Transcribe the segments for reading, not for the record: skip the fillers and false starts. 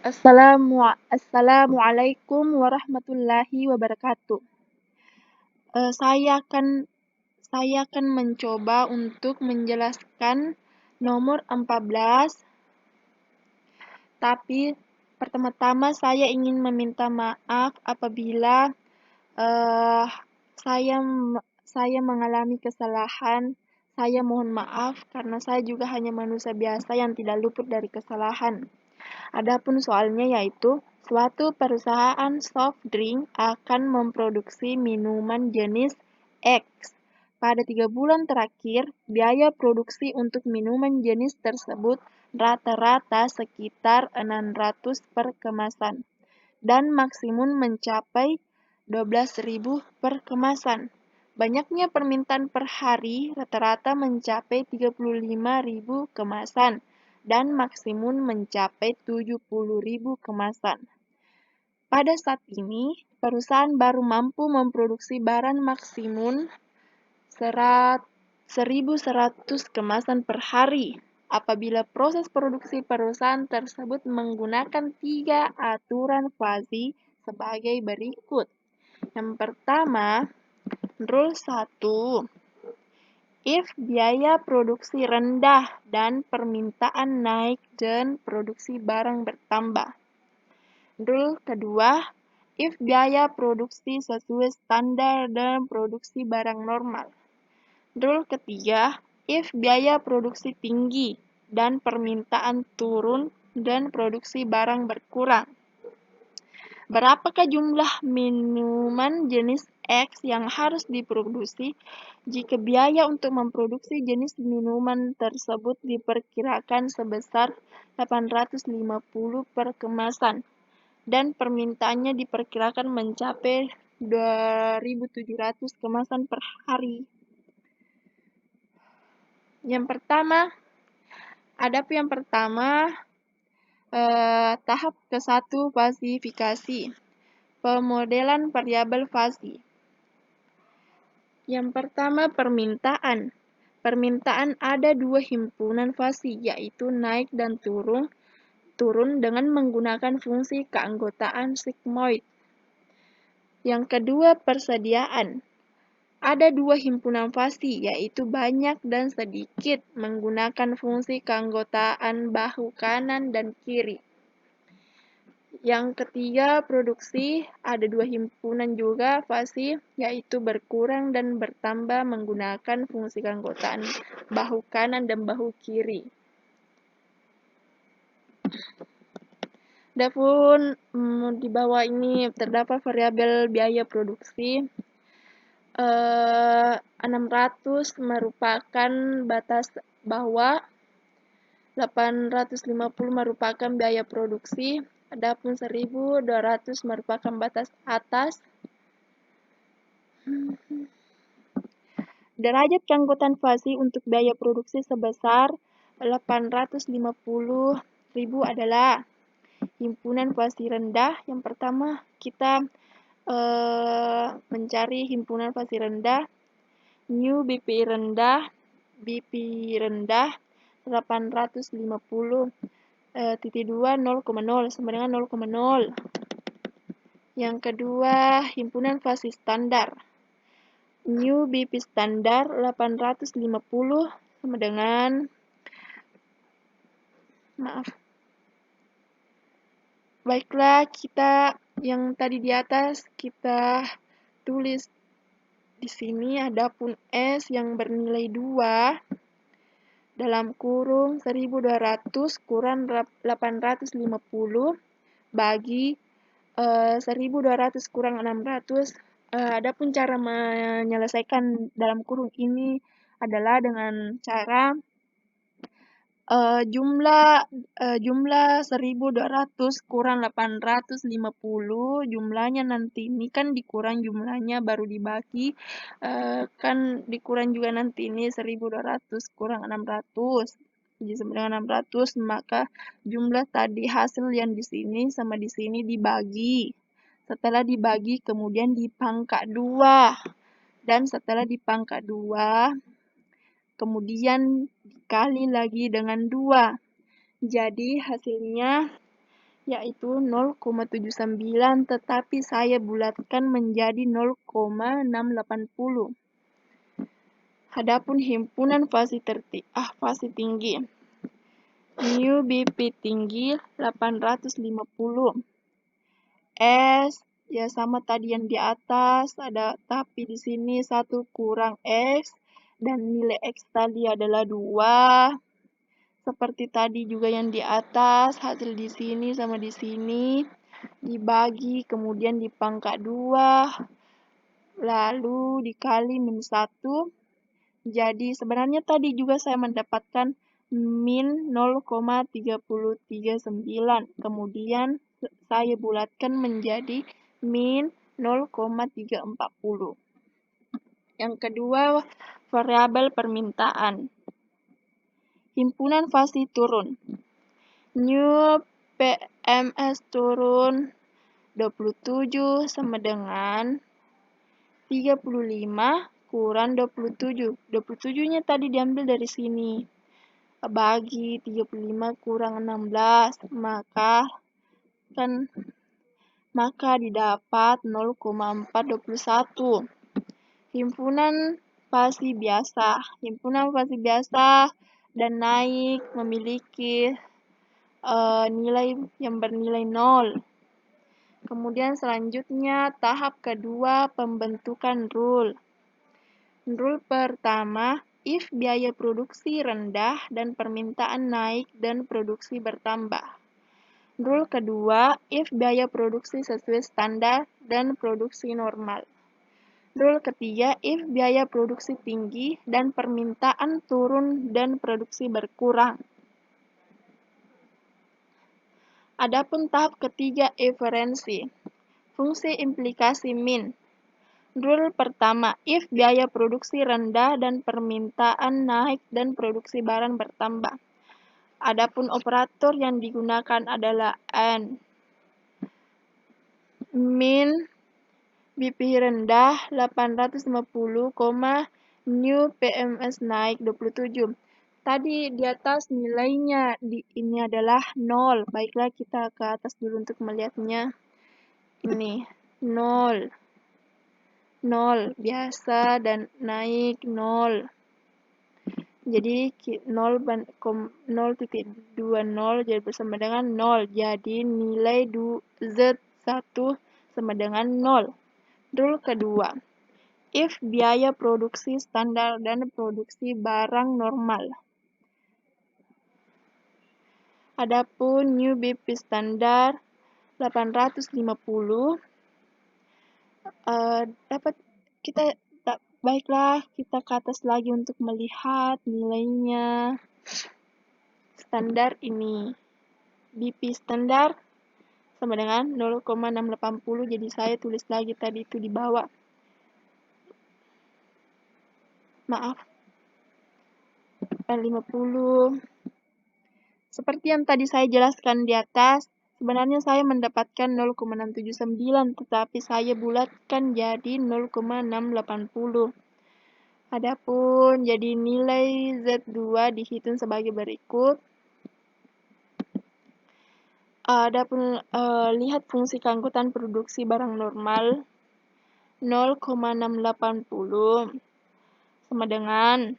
Assalamualaikum warahmatullahi wabarakatuh. Saya akan mencoba untuk menjelaskan nomor 14. Tapi pertama-tama saya ingin meminta maaf apabila saya mengalami kesalahan. Saya mohon maaf karena saya juga hanya manusia biasa yang tidak luput dari kesalahan. Adapun soalnya yaitu, suatu perusahaan soft drink akan memproduksi minuman jenis X. Pada 3 bulan terakhir, biaya produksi untuk minuman jenis tersebut rata-rata sekitar 600 per kemasan, dan maksimum mencapai 12.000 per kemasan. Banyaknya permintaan per hari rata-rata mencapai 35.000 kemasan, dan maksimum mencapai 70.000 kemasan. Pada saat ini, perusahaan baru mampu memproduksi barang maksimum 1.100 kemasan per hari. Apabila proses produksi perusahaan tersebut menggunakan 3 aturan fasi sebagai berikut. Yang pertama, Rule 1. If biaya produksi rendah dan permintaan naik dan produksi barang bertambah. Rule kedua, if biaya produksi sesuai standar dan produksi barang normal. Rule ketiga, if biaya produksi tinggi dan permintaan turun dan produksi barang berkurang. Berapakah jumlah minuman jenis X yang harus diproduksi jika biaya untuk memproduksi jenis minuman tersebut diperkirakan sebesar 850 per kemasan dan permintaannya diperkirakan mencapai 2.700 kemasan per hari? Yang pertama, tahap ke-1 fasifikasi. Pemodelan variabel fasi. Yang pertama, permintaan. Permintaan ada 2 himpunan fasi, yaitu naik dan turun dengan menggunakan fungsi keanggotaan sigmoid. Yang kedua, persediaan. Ada 2 himpunan fasi, yaitu banyak dan sedikit, menggunakan fungsi keanggotaan bahu kanan dan kiri. Yang ketiga, produksi. Ada 2 himpunan juga fasi, yaitu berkurang dan bertambah menggunakan fungsi keanggotaan bahu kanan dan bahu kiri. Adapun di bawah ini terdapat variabel biaya produksi. 600 merupakan batas bawah, 850 merupakan biaya produksi, adapun 1.200 merupakan batas atas. Derajat keanggotaan fasi untuk biaya produksi sebesar 850.000 adalah himpunan fasi rendah. Yang pertama, kita mencari himpunan fasi rendah. New BPI rendah, BP rendah 850 -2 0,0 sama dengan 0,0. Yang kedua, himpunan fasi standar. New BP standar 850 sama dengan Baiklah, kita yang tadi di atas kita tulis di sini. Adapun S yang bernilai 2 dalam kurung 1.200 kurang 850 bagi 1.200 kurang 600. Adapun cara menyelesaikan dalam kurung ini adalah dengan cara jumlah 1.200 kurang 850, jumlahnya nanti ini kan dikurang jumlahnya baru dibagi, kan dikurang juga nanti ini 1.200 kurang 600, jadi sama dengan 600, maka jumlah tadi hasil yang di sini sama di sini dibagi. Setelah dibagi kemudian dipangkat 2, dan setelah dipangkat 2 kemudian dikali lagi dengan 2. Jadi hasilnya yaitu 0,79, tetapi saya bulatkan menjadi 0,680. Adapun himpunan fasi tinggi. Mu BP tinggi 850. S ya sama tadi yang di atas, ada tapi di sini 1 kurang X dan nilai X tadi adalah 2. Seperti tadi juga yang di atas, hasil di sini sama di sini dibagi kemudian dipangkat 2 lalu dikali min 1. Jadi sebenarnya tadi juga saya mendapatkan min 0,339. Kemudian saya bulatkan menjadi min 0,340. Yang kedua, variabel permintaan. Himpunan fasi turun. New PMS turun 27 sama dengan 35 kurang 27. 27-nya tadi diambil dari sini. Bagi 35 kurang 16, maka didapat 0,421. Himpunan fasi biasa. Himpunan fasi biasa dan naik memiliki nilai yang bernilai 0. Kemudian selanjutnya tahap kedua pembentukan rule. Rule pertama, if biaya produksi rendah dan permintaan naik dan produksi bertambah. Rule kedua, if biaya produksi sesuai standar dan produksi normal. Rule ketiga, if biaya produksi tinggi dan permintaan turun dan produksi berkurang. Adapun tahap ketiga, eferensi. Fungsi implikasi min. Rule pertama, if biaya produksi rendah dan permintaan naik dan produksi barang bertambah. Adapun operator yang digunakan adalah N. Min BP rendah 850, new PMS naik 27. Tadi di atas nilainya ini adalah 0. Baiklah kita ke atas dulu untuk melihatnya. Ini 0. 0 biasa dan naik 0. Jadi 0,0.20 jadi bersama dengan 0. Jadi nilai Z1 sama dengan 0. Rule kedua. If biaya produksi standar dan produksi barang normal. Adapun new BP standar 850 baiklah kita ke atas lagi untuk melihat nilainya. Standar ini BP standar sama dengan 0,680, jadi saya tulis lagi tadi itu di bawah. Maaf. 50. Seperti yang tadi saya jelaskan di atas, sebenarnya saya mendapatkan 0,679, tetapi saya bulatkan jadi 0,680. Adapun jadi nilai Z2 dihitung sebagai berikut. Adapun lihat fungsi keanggotaan produksi barang normal 0,680 sama dengan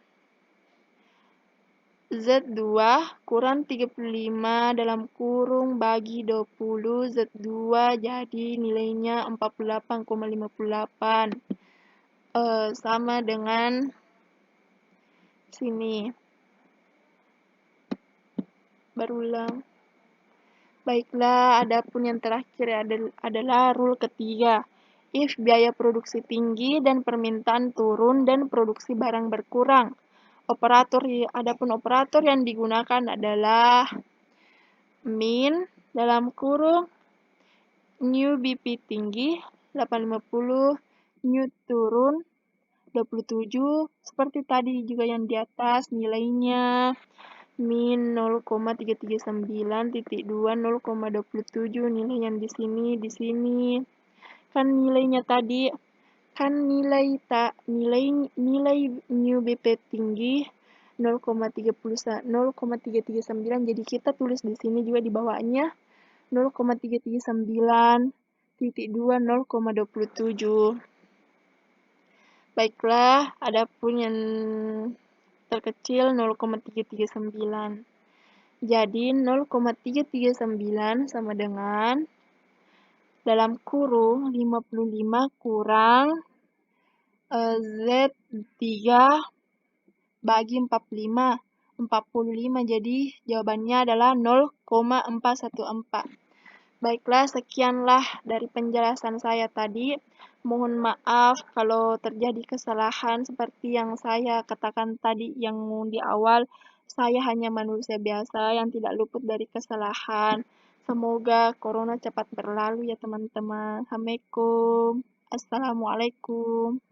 Z2 kurang 35 dalam kurung bagi 20, Z2 jadi nilainya 48,58. Sama dengan sini. Berulang. Baiklah, adapun yang terakhir adalah rule ketiga. If biaya produksi tinggi dan permintaan turun dan produksi barang berkurang. Adapun operator yang digunakan adalah min dalam kurung new BP tinggi 850, new turun 27, seperti tadi juga yang di atas nilainya min 0,339.2, 0,27, nilai yang di sini. Kan nilainya tadi kan nilai new BP tinggi 0,339, jadi kita tulis di sini juga di bawahnya 0,339, 0,27. Baiklah, adapun yang terkecil 0,339. Jadi 0,339 sama dengan dalam kurung 55 kurang Z3 bagi 45. 45, jadi jawabannya adalah 0,414. Baiklah, sekianlah dari penjelasan saya tadi. Mohon maaf kalau terjadi kesalahan seperti yang saya katakan tadi yang di awal. Saya hanya manusia biasa yang tidak luput dari kesalahan. Semoga corona cepat berlalu ya teman-teman. Assalamualaikum.